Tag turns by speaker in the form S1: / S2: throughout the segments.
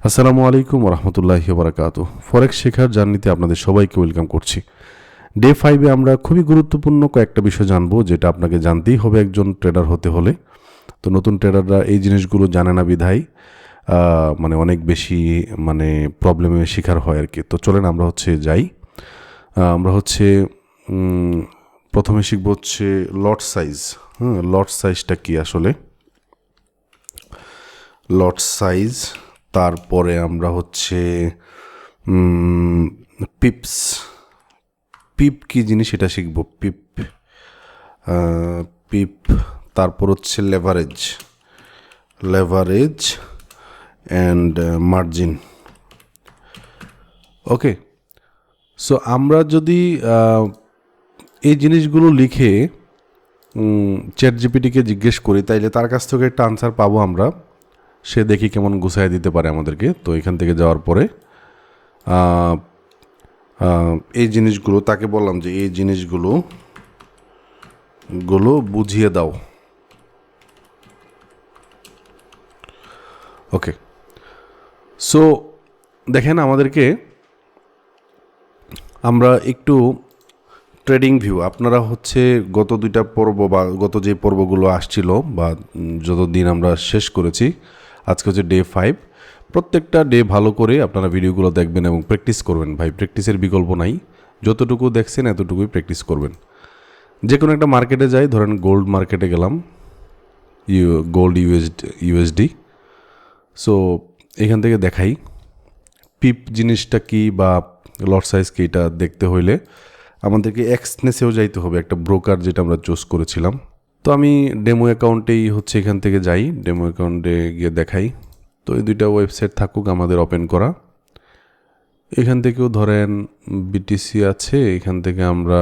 S1: আসসালামু আলাইকুম রহমতুল্লাহি বারাকাতু। ফরেক্স শেখার জার্নিতে আপনাদের সবাইকে ওয়েলকাম করছি। ডে 5-এ আমরা খুবই গুরুত্বপূর্ণ কয়েকটা বিষয় জানবো, যেটা আপনাকে জানতেই হবে একজন ট্রেডার হতে হলে। তো নতুন ট্রেডাররা এই জিনিসগুলো জানে না বিধায় অনেক বেশি প্রবলেমের শিকার হয় আর কি। তো চলেন আমরা যাই। আমরা প্রথমে শিখবো লট সাইজ। লট সাইজটা কি আসলে, লট সাইজ। তারপরে আমরা পিপস, পিপ কি জিনিস এটা শিখবো, পিপ পিপ। তারপর leverage, leverage and margin. Okay, so আমরা যদি এই জিনিসগুলো লিখে চ্যাট জিপিটিকে জিজ্ঞেস করি, তাইলে তার কাছ থেকে একটা আনসার পাবো আমরা। সে দেখি কেমন গুছাই দিতে পারে আমাদেরকে। তো এখান থেকে যাওয়ার পরে এই জিনিসগুলো তাকে বললাম যে এই জিনিসগুলো বুঝিয়ে দাও। ওকে, সো দেখেন আমরা একটু ট্রেডিং ভিউ, আপনারা গত দুইটা পর্ব বা গত যে পর্বগুলো আসছিল বা যত দিন আমরা শেষ করেছি, আজকে ডে 5। প্রত্যেকটা ডে ভালো করে আপনারা ভিডিওগুলো দেখবেন এবং প্র্যাকটিস করবেন। ভাই, প্র্যাকটিসের বিকল্প নাই। যতটুকু দেখছেন এতটুকুই প্র্যাকটিস করবেন। যে কোনো একটা মার্কেটে যাই, ধরেন গোল্ড মার্কেটে গেলাম, গোল্ড ইউএসডি। সো এখান থেকে দেখাই পিপ জিনিসটা কি বা লট সাইজ কি। এটা দেখতে হইলে আমাদেরকে এক্সনেসেও যাইতে হবে, একটা ব্রোকার যেটা আমরা চুজ করেছিলাম। তো আমি ডেমো অ্যাকাউন্টেই এখান থেকে যাই, ডেমো অ্যাকাউন্টে গিয়ে দেখাই। তো এই দুইটা ওয়েবসাইট থাকুক আমাদের ওপেন করা। এখান থেকেও ধরেন বিটিসি আছে, এখান থেকে আমরা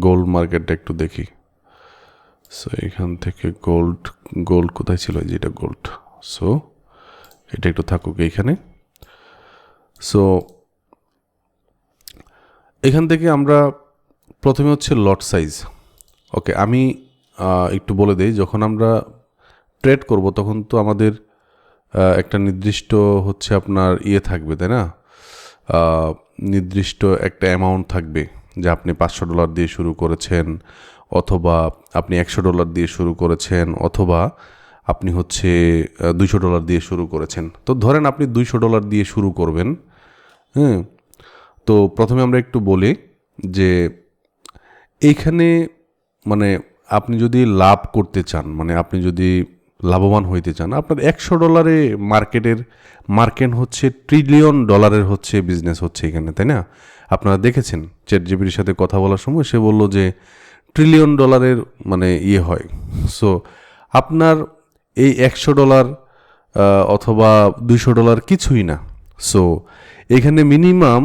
S1: গোল্ড মার্কেটটা একটু দেখি। সো এখান থেকে গোল্ড কোথায় ছিল, যেটা গোল্ড। সো এটা একটু থাকুক এইখানে। সো এখান থেকে আমরা প্রথমে লট সাইজ। ওকে, আমি একটু বলে দিই, যখন আমরা ট্রেড করব তখন তো আমাদের একটা নির্দিষ্ট আপনার থাকবে, তাই না? নির্দিষ্ট একটা অ্যামাউন্ট থাকবে, যে আপনি $500 দিয়ে শুরু করেছেন, অথবা আপনি $100 দিয়ে শুরু করেছেন, অথবা আপনি $200 দিয়ে শুরু করেছেন। তো ধরেন আপনি $200 দিয়ে শুরু করবেন। তো প্রথমে আমরা একটু বলি যে এইখানে আপনি যদি লাভ করতে চান, আপনি যদি লাভবান হইতে চান, আপনার $100 মার্কেট $1 ট্রিলিয়ন বিজনেস এখানে, তাই না? আপনারা দেখেছেন চ্যাট জিপিটির সাথে কথা বলার সময় সে বলল যে $1 ট্রিলিয়ন হয়। সো আপনার এই $100 অথবা $200 কিছুই না। সো এখানে মিনিমাম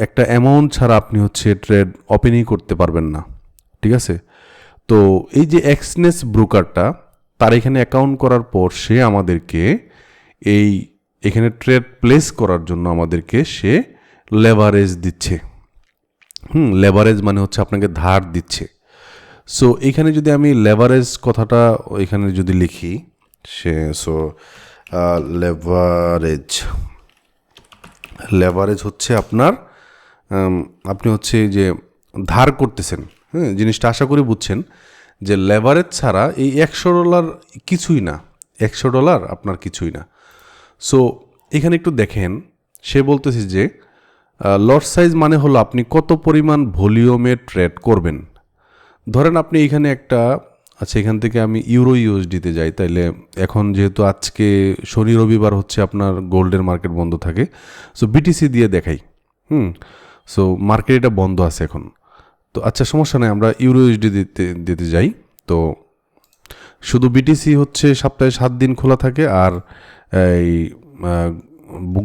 S1: একটা অ্যামাউন্ট ছাড়া আপনি ট্রেড ওপেনই করতে পারবেন না, ঠিক আছে? তো এই যে এক্সনেস ব্রোকারটা, তার এখানে অ্যাকাউন্ট করার পর সে আমাদেরকে এখানে ট্রেড প্লেস করার জন্য আমাদেরকে সে লেভারেজ দিচ্ছে। লেভারেজ আপনাকে ধার দিচ্ছে। সো এখানে যদি আমি লেভারেজ কথাটা এখানে যদি লিখি, লেভারেজ আপনার আপনি যে ধার করতেছেন, জিনিসটা আশা করি বুঝছেন যে লেভারেজ ছাড়া এই $100 কিছুই না, $100 আপনার কিছুই না। সো এখানে একটু দেখেন, সে বলতেছে যে লট সাইজ হলো আপনি কত পরিমাণ ভলিউমে ট্রেড করবেন। ধরেন আপনি এখানে এখান থেকে আমি ইউরো ইউএসডিতে যাই, তাইলে এখন যেহেতু আজকে শনি রবিবার আপনার গোল্ডের মার্কেট বন্ধ থাকে, সো বিটিসি দিয়ে দেখাই। সো মার্কেট এটা বন্ধ আছে এখন। তো আচ্ছা, সমস্যা নেই, আমরা ইউরো ইউএসডি দিতে যাই। তো শুধু বিটিসি সপ্তাহে 7 দিন খোলা থাকে, আর এই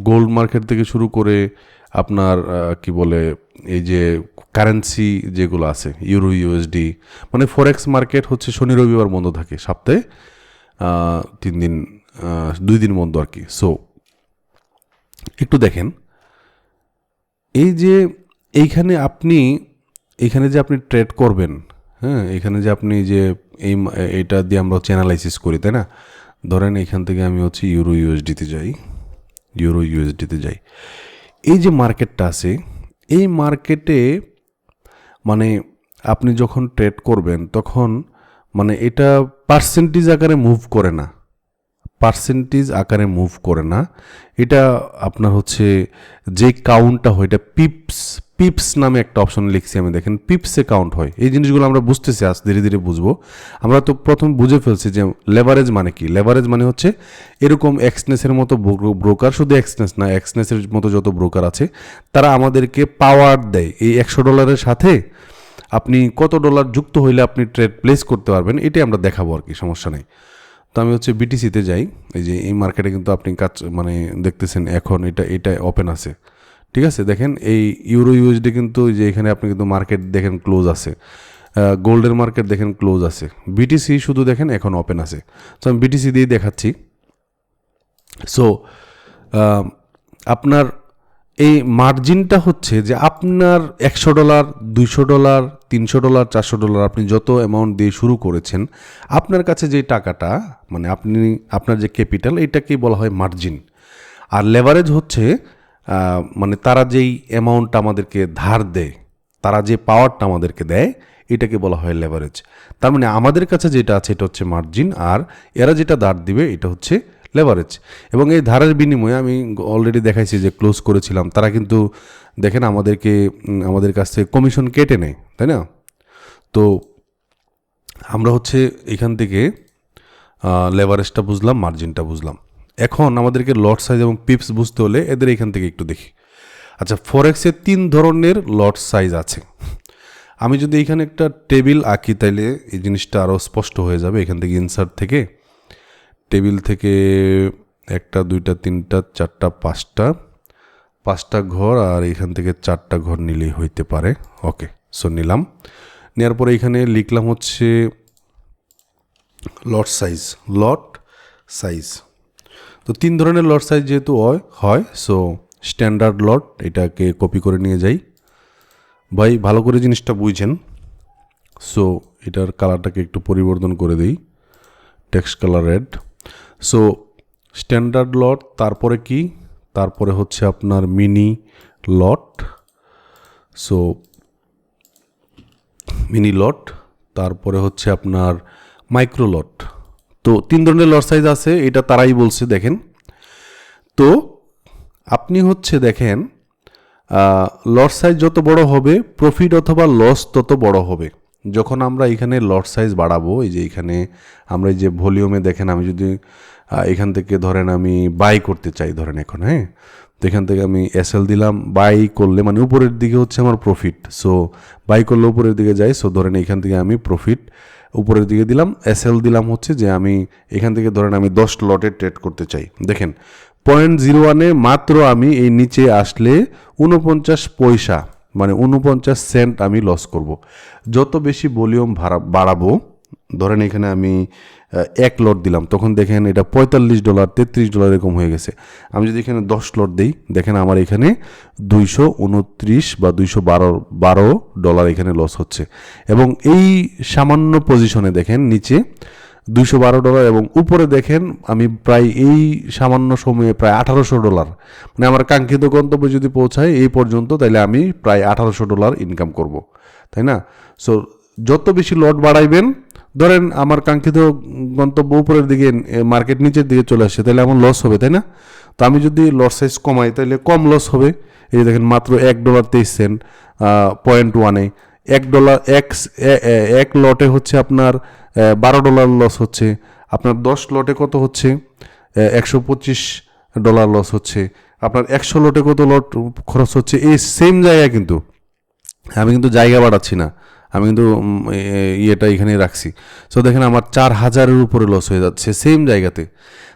S1: গোল্ড মার্কেট থেকে শুরু করে আপনার কি বলে এই যে কারেন্সি যেগুলো আছে ইউরো ইউএসডি, ফরেক্স মার্কেট শনি রবিবার বন্ধ থাকে, সপ্তাহে 3 দিন 2 দিন বন্ধ আর কি। সো একটু দেখেন, এই যে এইখানে যে আপনি ট্রেড করবেন, এখানে যে আপনি যে এইটা দিয়ে আমরা অ্যানালাইসিস করি, তাই না? ধরেন এখান থেকে আমি ইউরো ইউএসডিতে যাই। ইউরো ইউএসডিতে যাই। এই যে মার্কেটটা আছে, এই মার্কেটে মানে আপনি যখন ট্রেড করবেন তখন মানে এটা পার্সেন্টেজ আকারে মুভ করে না, এটা আপনার হচ্ছে যে কাউন্টটা হয় এটা পিপস নামে একটা অপশন লিখছি আমি, দেখেন পিপসে কাউন্ট হয়। এই জিনিসগুলো আমরা বুঝতেছি, আজ ধীরে ধীরে বুঝবো। আমরা তো প্রথম বুঝে ফেলছি যে লেভারেজ মানে কি। লেভারেজ মানে হচ্ছে এরকম এক্সনেসের মতো ব্রোকার, শুধু এক্সনেস না, এক্সনেসের মতো যত ব্রোকার আছে তারা আমাদেরকে পাওয়ার দেয়। এই $100 সাথে আপনি কত ডলার যুক্ত হইলে আপনি ট্রেড প্লেস করতে পারবেন, এটাই আমরা দেখাবো আর কি, সমস্যা নেই। তো আমি হচ্ছে বিটিসিতে যাই। এই যে এই মার্কেটে কিন্তু আপনি কাজ মানে দেখতেছেন এখন এটা ওপেন আছে, ঠিক আছে। দেখেন এই ইউরো ইউএসডি কিন্তু যে এখানে আপনি কিন্তু মার্কেট দেখেন ক্লোজ আছে, গোল্ডের মার্কেট দেখেন ক্লোজ আছে, বিটিসি শুধু দেখেন এখন ওপেন আছে। তো আমি বিটিসি দিয়ে দেখাচ্ছি। সো আপনার এই মার্জিনটা হচ্ছে যে আপনার $100, $200, $300, $400 আপনি যত অ্যামাউন্ট দিয়ে শুরু করেছেন, আপনার কাছে যে টাকাটা মানে আপনার যে ক্যাপিটাল, এটাকেই বলা হয় মার্জিন। আর লেভারেজ হচ্ছে মানে তারা যেই অ্যামাউন্টটা আমাদেরকে ধার দেয়, তারা যে পাওয়ারটা আমাদেরকে দেয়, এটাকে বলা হয় লেভারেজ। তার মানে আমাদের কাছে যেটা আছে এটা হচ্ছে মার্জিন, আর এরা যেটা ধার দিবে এটা হচ্ছে লেভারেজ। এবং এই ধারের বিনিময়ে আমি অলরেডি দেখাইছি যে ক্লোজ করেছিলাম, তারা কিন্তু দেখেন আমাদের কাছ থেকে কমিশন কেটে নেয়, তাই না? তো আমরা হচ্ছে এখান থেকে লেভারেজটা বুঝলাম, মার্জিনটা বুঝলাম। এখন আমাদেরকে লট সাইজ এবং পিপস বুঝতে হলে এদের এখান থেকে একটু দেখি। আচ্ছা, ফরেক্সে 3 ধরনের লট সাইজ আছে। আমি যদি এখানে একটা টেবিল আঁকি তাইলে এই জিনিসটা আরও স্পষ্ট হয়ে যাবে। এখান থেকে ইনসার্ট থেকে টেবিল থেকে 1, 2, 3, 4, 5টা ঘর, আর এখান থেকে 4টা ঘর নিলেই হইতে পারে। ওকে, সো নিলাম। নেওয়ার পরে এখানে লিখলাম হচ্ছে লট সাইজ। তো 3 ধরনের লট সাইজ যেহেতু হয়, সো স্ট্যান্ডার্ড লট, এটাকে কপি করে নিয়ে যাই। ভাই ভালো করে জিনিসটা বুঝছেন। সো এটার কালারটাকে একটু পরিবর্তন করে দিই, text colour red. So standard lot, তারপরে কি, তারপরে হচ্ছে আপনার mini lot. So mini lot, তারপরে হচ্ছে আপনার মাইক্রো লট। তো 3 ধরনের লট সাইজ আছে, এটা তারাই বলছে দেখেন। তো আপনি হচ্ছে দেখেন লট সাইজ যত বড় হবে প্রফিট অথবা লস তত বড় হবে। যখন আমরা এখানে লট সাইজ বাড়াবো, এই যে এখানে আমরা এই যে ভলিউমে দেখেন, আমি যদি এখান থেকে ধরেন আমি বাই করতে চাই, ধরেন এখন, হ্যাঁ, তো এখান থেকে আমি এসএল দিলাম, বাই করলে মানে উপরের দিকে হচ্ছে আমার প্রফিট। সো বাই করলে উপরের দিকে যাই। সো ধরেন এখান থেকে আমি প্রফিট উপরের দিকে দিলাম, এসএল দিলাম হচ্ছে যে আমি এখান থেকে ধরেন আমি 10 লটে ট্রেড করতে চাই। দেখেন 0.01 মাত্র আমি এই নিচে আসলে 49 পয়সা মানে 49 সেন্ট আমি লস করব। যত বেশি ভলিউম বাড়াবো, ধরেন এখানে আমি 1 লট দিলাম, তখন দেখেন এটা $45, $33 এরকম হয়ে গেছে। আমি যদি এখানে 10 লট দিই, দেখেন আমার এখানে 229 বা $212 এখানে লস হচ্ছে। এবং এই সামান্য পজিশনে দেখেন নিচে $212 এবং উপরে দেখেন আমি প্রায় এই সামান্য সময়ে প্রায় $1800, মানে আমার কাঙ্ক্ষিত গন্তব্য যদি পৌঁছায় এই পর্যন্ত, তাহলে আমি প্রায় $1800 ইনকাম করব, তাই না? সো যত বেশি লট বাড়াইবেন, ধরেন আমার কাঙ্ক্ষিত গন্তব্য উপরের দিকে, মার্কেট নিচের দিকে চলে আসে, তাহলে আমার লস হবে, তাই না? তো আমি যদি লট সাইজ কমাই তাহলে কম লস হবে। এই দেখেন মাত্র $1.23, 0.1-এ $1 এক লটে হচ্ছে আপনার $12 লস হচ্ছে। আপনার 10 লটে কত হচ্ছে? $125 লস হচ্ছে। আপনার 100 লটে কত লট খরচ হচ্ছে? এই সেম জায়গায় কিন্তু আমি কিন্তু জায়গা বাড়াচ্ছি না, আমি কিন্তু ইয়েটা এখানে রাখছি। সো দেখেন আমার 4000-এর উপরে লস হয়ে যাচ্ছে সেম জায়গাতে।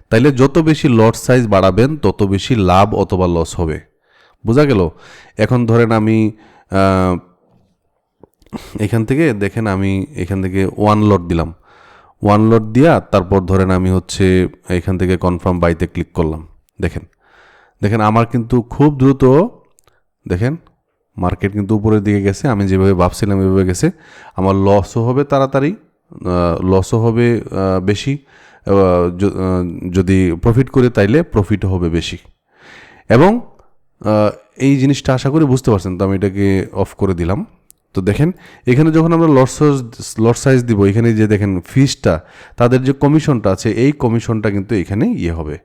S1: তাইলে যত বেশি লট সাইজ বাড়াবেন তত বেশি লাভ অথবা লস হবে। বোঝা গেল? এখন ধরেন আমি এখান থেকে দেখেন আমি এখান থেকে 1 লট দিলাম, 1 লট দিয়া তারপর ধরেন আমি হচ্ছে এখান থেকে কনফার্ম বাইতে ক্লিক করলাম। দেখেন আমার কিন্তু খুব দ্রুত দেখেন মার্কেট কিন্তু উপরের দিকে গেছে, আমি যেভাবে ভাবছিলাম এভাবে গেছে। আমার লসও হবে তাড়াতাড়ি, লসও হবে বেশি, যদি প্রফিট করে তাইলে প্রফিটও হবে বেশি। এবং এই জিনিসটা আশা করি বুঝতে পারছেন। তো আমি এটাকে অফ করে দিলাম। তো দেখেন এখানে যখন আমরা লট সাইজ দিব, এখানে যে দেখেন ফিসটা, তাদের যে কমিশনটা আছে, এই কমিশনটা কিন্তু এখানে হবে।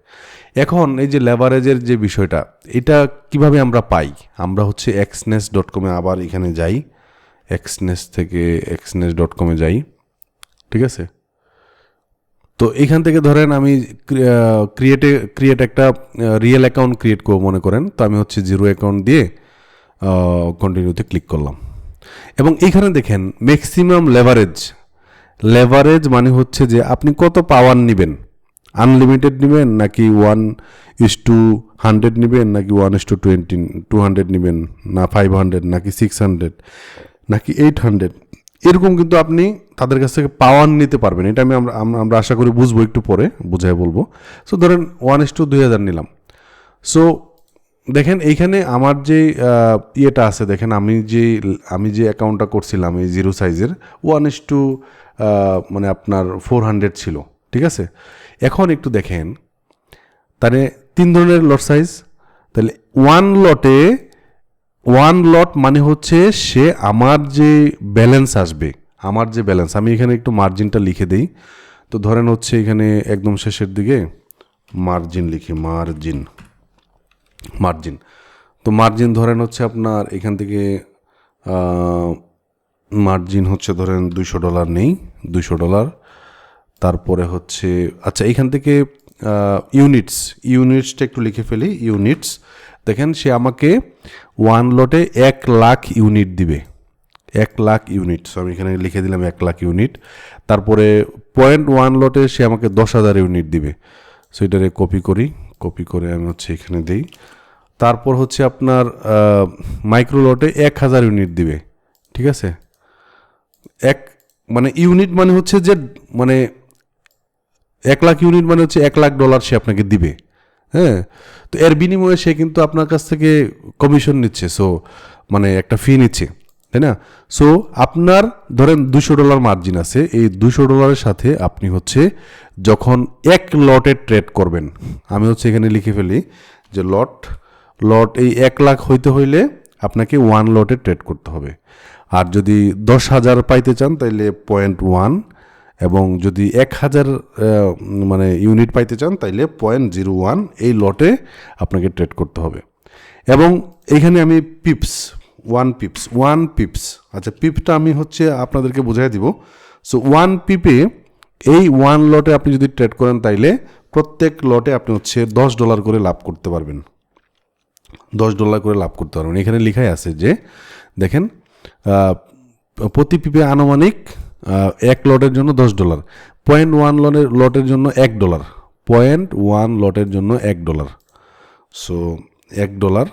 S1: এখন এই যে লেভারেজের যে বিষয়টা, এটা কিভাবে আমরা পাই? আমরা হচ্ছে xnest.com আবার এখানে যাই, xnest থেকে xnest.com যাই, ঠিক আছে? তো এখান থেকে ধরেন আমি ক্রিয়েট একটা রিয়েল অ্যাকাউন্ট ক্রিয়েট করবো মনে করেন। তো আমি হচ্ছে 0 অ্যাকাউন্ট দিয়ে কন্টিনিউতে ক্লিক করলাম এবং এখানে দেখেন ম্যাক্সিমাম লেভারেজ মানে হচ্ছে যে আপনি কত পাওয়ার নেবেন, আনলিমিটেড নেবেন নাকি 1:100 নেবেন নাকি 1:200 নেবেন, না 500 নাকি 600 নাকি 800, এরকম কিন্তু আপনি তাদের কাছ থেকে পাওয়ার নিতে পারবেন। এটা আমরা আশা করি বুঝবো, একটু পরে বুঝাই বলবো। সো ধরেন 1:2000 নিলাম। সো দেখেন এইখানে আমার যে ইয়েটা আছে, দেখেন আমি যে অ্যাকাউন্টটা করছিলাম এই 0 সাইজের, 1:, মানে আপনার 400 ছিল, ঠিক আছে? এখন একটু দেখেন, তাহলে 3 ধরনের লট সাইজ। তাহলে ওয়ান লট মানে হচ্ছে সে আমার যে ব্যালেন্স আসবে, আমার যে ব্যালেন্স, আমি এখানে একটু মার্জিনটা লিখে দিই। তো ধরেন হচ্ছে এখানে একদম শেষের দিকে মার্জিন লিখি, মার্জিন। তো মার্জিন ধরেন হচ্ছে আপনার এখান থেকে মার্জিন হচ্ছে ধরেন $200 নেই, $200। তারপরে হচ্ছে আচ্ছা এখান থেকে ইউনিটসটা একটু লিখে ফেলি, ইউনিটস। দেখেন সে আমাকে 1 লটে 1 লাখ ইউনিট দিবে, 1 লাখ ইউনিট। সো আমি এখানে লিখে দিলাম 1 লাখ ইউনিট। তারপরে 0.1 লটে সে আমাকে 10,000 ইউনিট দিবে। সো এটারে কপি করে আমি হচ্ছে এখানে দিই। তারপর হচ্ছে আপনার মাইক্রো লটে 1000 ইউনিট দিবে, ঠিক আছে? মানে ইউনিট মানে হচ্ছে যে মানে 1 লাখ ইউনিট মানে হচ্ছে $1 লাখ সে আপনাকে দিবে, হ্যাঁ? তো এর বিনিময়ে সে কিন্তু আপনার কাছ থেকে কমিশন নিচ্ছে, সো মানে একটা ফি নিচ্ছে, তাই না? সো আপনার ধরেন $200 মার্জিন আছে, এই $200 সাথে আপনি হচ্ছে যখন 1 লটে ট্রেড করবেন, আমি হচ্ছে এখানে লিখে ফেলি যে লট এই 1 লাখ হইতে হইলে আপনাকে 1 লটে ট্রেড করতে হবে। আর যদি 10,000 পাইতে চান তাইলে 0.1, এবং যদি 1000 মানে ইউনিট পাইতে চান তাইলে 0.01 এই লটে আপনাকে ট্রেড করতে হবে। এবং এইখানে আমি ওয়ান পিপস, আচ্ছা পিপটা আমি হচ্ছে আপনাদেরকে বুঝাই দিব। সো 1 পিপে এই 1 লটে আপনি যদি ট্রেড করেন তাইলে প্রত্যেক লটে আপনি হচ্ছে $10 করে লাভ করতে পারবেন, $10 করে লাভ করতে পারবেন। এখানে লেখাই আছে যে দেখেন প্রতি পিপে আনুমানিক 1 লটের জন্য $10, 0.1 লটের জন্য $1, 0.1 লটের জন্য $1। সো $1।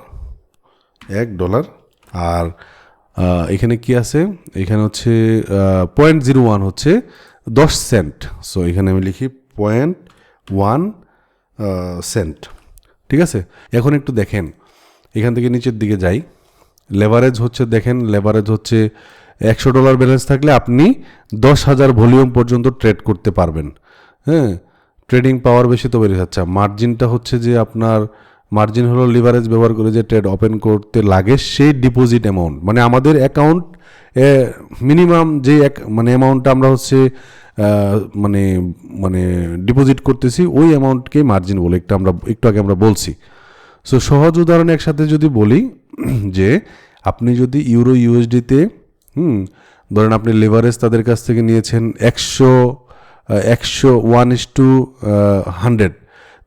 S1: আর এখানে কি আছে, এখানে হচ্ছে 0.01 হচ্ছে 10 সেন্ট। সো এখানে আমি লিখি 0.1 সেন্ট, ঠিক আছে? এখন একটু দেখেন এখান থেকে নিচের দিকে যাই, লেভারেজ হচ্ছে দেখেন, লেভারেজ হচ্ছে $100 ব্যালেন্স থাকলে আপনি 10,000 ভলিউম পর্যন্ত ট্রেড করতে পারবেন, হ্যাঁ? ট্রেডিং পাওয়ার বেশি তো বেড়ে যাচ্ছে। মার্জিনটা হচ্ছে যে আপনার মার্জিন হলো লিভারেজ ব্যবহার করে যে ট্রেড ওপেন করতে লাগে সেই ডিপোজিট অ্যামাউন্ট, মানে আমাদের অ্যাকাউন্ট মিনিমাম যে মানে অ্যামাউন্টটা আমরা হচ্ছে মানে মানে ডিপোজিট করতেছি, ওই অ্যামাউন্টকে মার্জিন বলে, একটু আগে আমরা বলছি। সো সহজ উদাহরণ একসাথে যদি বলি যে আপনি যদি ইউরো ইউএসডিতে ধরেন আপনি লেভারেজ তাদের কাছ থেকে নিয়েছেন 1:100,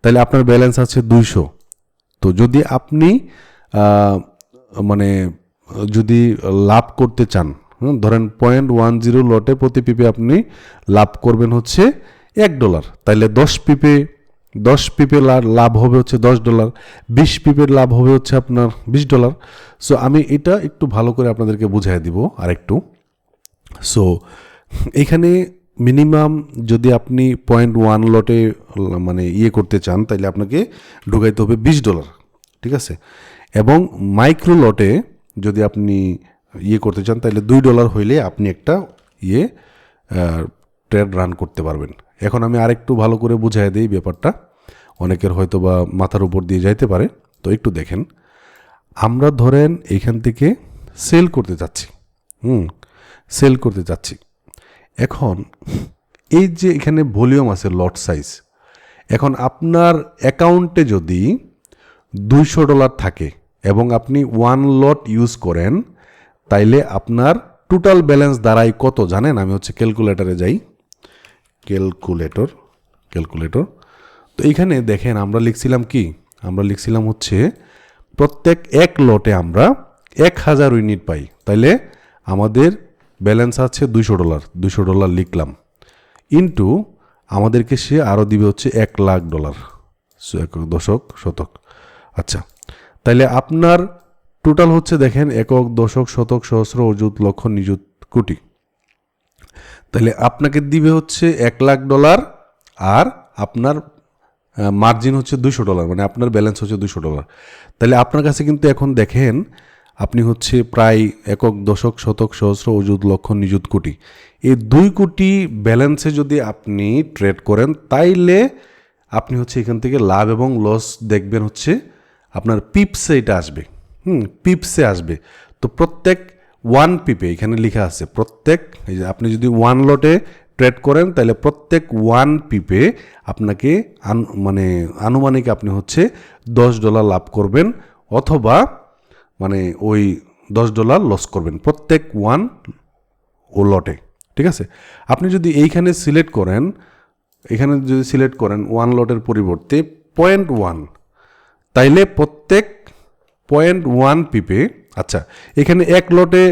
S1: তাহলে আপনার ব্যালেন্স আছে 200। তো যদি আপনি মানে যদি লাভ করতে চান, ধরেন 0.10 লটে প্রতি পিপে আপনি লাভ করবেন হচ্ছে $1, তাইলে 10 পিপে লাভ হবে হচ্ছে $10, 20 পিপের লাভ হবে হচ্ছে আপনার $20। সো আমি এটা একটু ভালো করে আপনাদেরকে বুঝাই দিব আরেকটু। সো এখানে মিনিমাম যদি আপনি 0.1 লটে মানে করতে চান তাহলে আপনাকে ঢুকাইতে হবে $20, ঠিক আছে? এবং মাইক্রো লটে যদি আপনি করতে চান তাহলে $2 হইলে আপনি একটা ট্রেড রান করতে পারবেন। এখন আমি আরেকটু ভালো করে বুঝাই দিই ব্যাপারটা, অনেকের হয়তো বা মাথার উপর দিয়ে যাইতে পারে। তো একটু দেখেন, আমরা ধরেন এইখান থেকে সেল করতে চাচ্ছি, সেল করতে চাচ্ছি। এখন এই যে এখানে ভলিউম আছে লট সাইজ, এখন আপনার অ্যাকাউন্টে যদি $200 থাকে এবং আপনি 1 লট ইউজ করেন, তাইলে আপনার টোটাল ব্যালেন্স দাঁড়ায় কত জানেন? আমি হচ্ছে ক্যালকুলেটরে যাই, ক্যালকুলেটর। তো এইখানে দেখেন আমরা লিখছিলাম কি, আমরা লিখছিলাম হচ্ছে প্রত্যেক এক লটে আমরা 1000 ইউনিট পাই, তাইলে আমাদের ব্যালেন্স আছে $200, $200 লিখলাম, ইন্টু আমাদেরকে সে আরও দিবে হচ্ছে $1,00,000, একক দশক শতক। আচ্ছা, তাইলে আপনার টোটাল হচ্ছে দেখেন একক দশক শতক সহস্র অযুত লক্ষ নিযুত কোটি, তাহলে আপনাকে দিবে হচ্ছে $1,00,000 আর আপনার মার্জিন হচ্ছে $200, মানে আপনার ব্যালেন্স হচ্ছে $200। তাহলে আপনার কাছে কিন্তু এখন দেখেন আপনি হচ্ছে প্রায় একক দশক শতক সহস্র অযুত লক্ষ নিযুত কোটি, এই 2 কোটি ব্যালেন্সে যদি আপনি ট্রেড করেন, তাইলে আপনি হচ্ছে এখান থেকে লাভ এবং লস দেখবেন হচ্ছে আপনার পিপসে এটা আসবে, পিপসে আসবে। তো প্রত্যেক 1 পিপে এখানে লেখা আছে প্রত্যেক, এই যে আপনি যদি 1 লটে ট্রেড করেন তাহলে প্রত্যেক 1 পিপে আপনাকে মানে আনুমানিক আপনি হচ্ছে $10 লাভ করবেন, অথবা মানে ওই $10 লস করবেন প্রত্যেক 1 ও লটে। ঠিক আছে, আপনি যদি এইখানে সিলেক্ট করেন, এখানে যদি সিলেক্ট করেন 1 লটের পরিবর্তে 0.1, তাইলে প্রত্যেক 0.1 পিপে, আচ্ছা এখানে এক লটে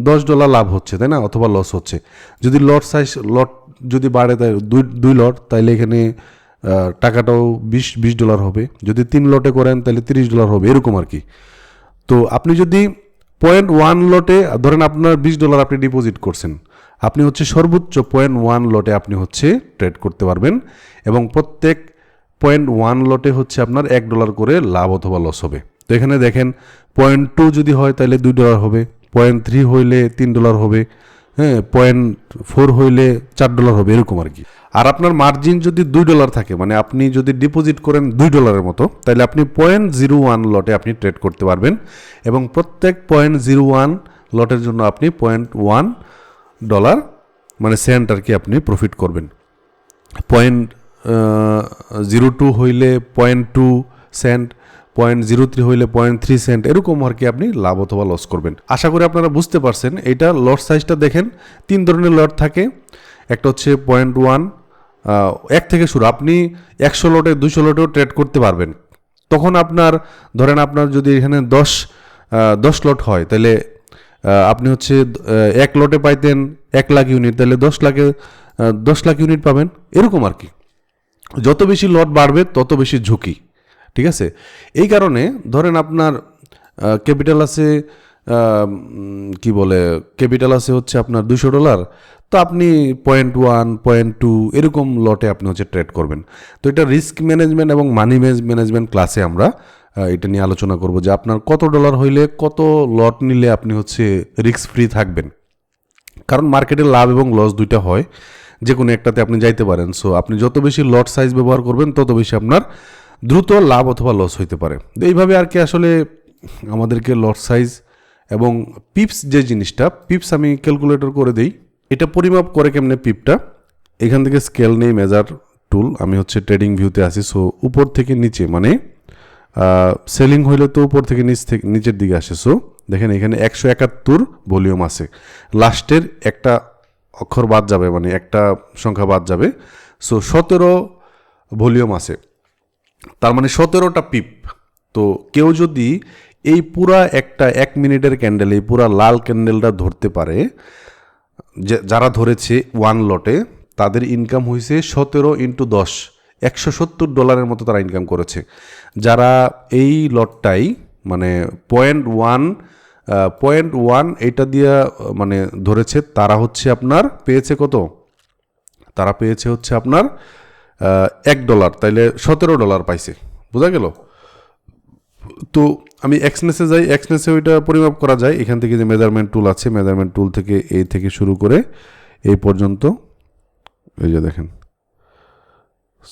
S1: $10 লাভ হচ্ছে তাই না, অথবা লস হচ্ছে। যদি লট সাইজ লট যদি বাড়ে তাই 2 লট, তাইলে এখানে টাকাটাও $20 হবে। যদি 3 লটে করেন তাহলে $30 হবে, এরকম আর কি। তো আপনি যদি 0.1 লটে ধরেন আপনার $20 আপনি ডিপোজিট করছেন, আপনি হচ্ছে সর্বোচ্চ 0.1 লটে আপনি হচ্ছে ট্রেড করতে পারবেন, এবং প্রত্যেক 0.1 লটে হচ্ছে আপনার $1 করে লাভ অথবা লস হবে। তো এখানে দেখেন 0.2 যদি হয় তাহলে $2 হবে, 0.3 হইলে $3 হবে, হ্যাঁ 0.4 হইলে $4 হবে, এরকম আর কি। আর আপনার মার্জিন যদি $2 থাকে, মানে আপনি যদি ডিপোজিট করেন $2 মতো, তাহলে আপনি 0.01 লটে আপনি ট্রেড করতে পারবেন, এবং প্রত্যেক 0.01 লটের জন্য আপনি $0.1 মানে সেন্ট আর কি আপনি প্রফিট করবেন। 0.02 হইলে 0.2 সেন্ট, 0.03 হইলে 0.3 সেন্ট, এরকম আর কি আপনি লাভ অথবা লস করবেন। আশা করি আপনারা বুঝতে পারছেন। এটা লট সাইজটা দেখেন 3 ধরনের লট থাকে, একটা হচ্ছে 0.1, 1 থেকে শুরু, আপনি 100 লটে 200 লটেও ট্রেড করতে পারবেন। তখন আপনার ধরেন আপনার যদি এখানে 10 লট হয়, তাহলে আপনি হচ্ছে 1 লটে পাইতেন 1 লাখ ইউনিট, তাহলে 10 লাখ ইউনিট পাবেন, এরকম আর কি। যত বেশি লট বাড়বে তত বেশি ঝুঁকি। ঠিক আছে, এই কারণে ধরেন আপনার ক্যাপিটাল আছে কি বলে ক্যাপিটাল আছে হচ্ছে আপনার $200, তো আপনি 0.1 0.2 এরকম লটে আপনি হচ্ছে ট্রেড করবেন। তো এটা রিস্ক ম্যানেজমেন্ট এবং মানি ম্যানেজমেন্ট ক্লাসে আমরা এটা নিয়ে আলোচনা করব যে আপনার কত ডলার হইলে কত লট নিলে আপনি হচ্ছে রিস্ক ফ্রি থাকবেন। কারণ মার্কেটে লাভ এবং লস দুইটা হয়, যে কোনো একটাতে আপনি যাইতে পারেন। সো আপনি যত বেশি লট সাইজ ব্যবহার করবেন তত বেশি আপনার দ্রুত লাভ অথবা লস হইতে পারে। এইভাবে আর কি আসলে আমাদেরকে লট সাইজ এবং পিপস যে জিনিসটা, পিপস আমি ক্যালকুলেটর করে দিই, এটা পরিমাপ করে কেমনে পিপটা, এখান থেকে স্কেল নেই মেজার টুল, আমি হচ্ছে ট্রেডিং ভিউতে আসি। সো উপর থেকে নিচে, মানে সেলিং হইলে তো উপর থেকে নিচের দিকে আসে। সো দেখেন এখানে 171 ভলিউম আছে, লাস্টের একটা অক্ষর বাদ যাবে, মানে একটা সংখ্যা বাদ যাবে। সো 17 ভলিউম আছে, তার মানে 17টা পিপ। তো কেউ যদি এই পুরা একটা 1 মিনিটের ক্যান্ডেল, এই পুরা লাল ক্যান্ডেলটা ধরতে পারে, যারা ধরেছে 1 লটে, তাদের ইনকাম হয়েছে 17 × 10, $170 মতো তারা ইনকাম করেছে। যারা এই লটটাই মানে 0.1 এটা দিয়া মানে ধরেছে, তারা হচ্ছে আপনার পেয়েছে কত, তারা পেয়েছে হচ্ছে আপনার $1, তাইলে $17 পাইছে, বোঝা গেল। তো আমি এক্সনেসে যাই, এক্সনেসে ওইটা পরিমাপ করা যায়। এখান থেকে যে মেজারমেন্ট টুল আছে, মেজারমেন্ট টুল থেকে এই থেকে শুরু করে এই পর্যন্ত, এই যে দেখেন,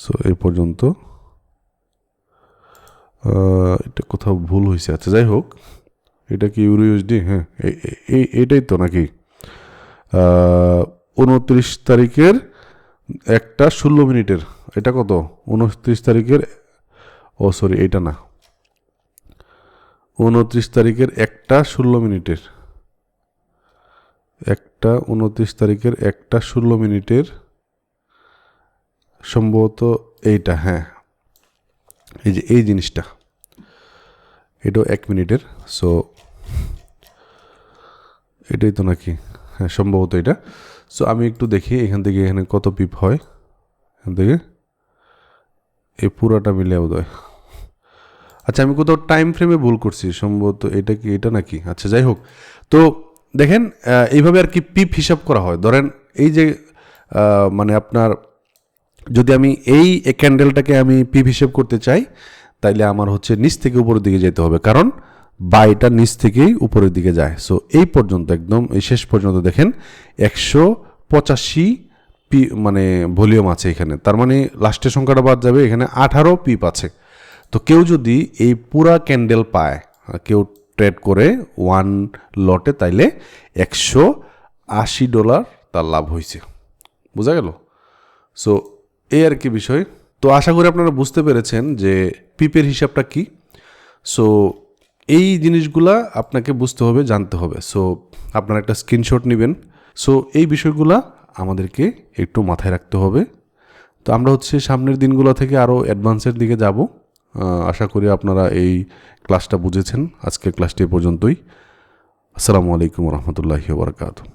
S1: সো এই পর্যন্ত এটা কোথাও ভুল হয়েছে, আচ্ছা যাই হোক, এটা কি ইউরো ইউএসডি? হ্যাঁ, এটাই তো নাকি 29 তারিখের 1:16, এটা কত? 29 তারিখের, ও সরি এইটা না, 29 তারিখের 1:16, 29 তারিখের 1:16 সম্ভবত এইটা। হ্যাঁ, এই যে এই জিনিসটা, এটাও 1 মিনিটের। সো এটাই তো নাকি? হ্যাঁ, সম্ভবত এটা। সো আমি একটু দেখি এখান থেকে এখানে কত পিপ হয়, এখান থেকে এই পুরাটা মিলে বোধহয়। আচ্ছা, আমি কোথাও টাইম ফ্রেমে ভুল করছি, সম্ভবত এটা কি এটা নাকি? আচ্ছা যাই হোক, তো দেখেন এইভাবে আর কি পিপ হিসাব করা হয়। ধরেন এই যে মানে আপনার, যদি আমি এই ক্যান্ডেলটাকে আমি পিপ হিসেব করতে চাই, তাইলে আমার হচ্ছে নিচ থেকে উপরের দিকে যেতে হবে, কারণ বাইটা নিচ থেকেই উপরের দিকে যায়। সো এই পর্যন্ত, একদম এই শেষ পর্যন্ত দেখেন 185 পি মানে ভলিউম আছে এখানে, তার মানে লাস্টের সংখ্যাটা বাদ যাবে, এখানে 18 পিপ আছে। তো কেউ যদি এই পুরা ক্যান্ডেল পায়, কেউ ট্রেড করে 1 লটে, তাইলে $180 তার লাভ হয়েছে। বোঝা গেল? সো এই আর কি বিষয়। তো আশা করি আপনারা বুঝতে পেরেছেন যে পিপের হিসাবটা কি। সো এই জিনিসগুলা আপনাকে বুঝতে হবে, জানতে হবে। সো আপনারা একটা স্ক্রিনশট নেবেন। সো এই বিষয়গুলা আমাদেরকে একটু মাথায় রাখতে হবে। তো আমরা হচ্ছে সামনের দিনগুলো থেকে আরও অ্যাডভান্সের দিকে যাব। আশা করি আপনারা এই ক্লাসটা বুঝেছেন। আজকের ক্লাসটি এ পর্যন্তই। আসসালামু আলাইকুম রহমতুল্লাহি ওয়া বারাকাতুহু।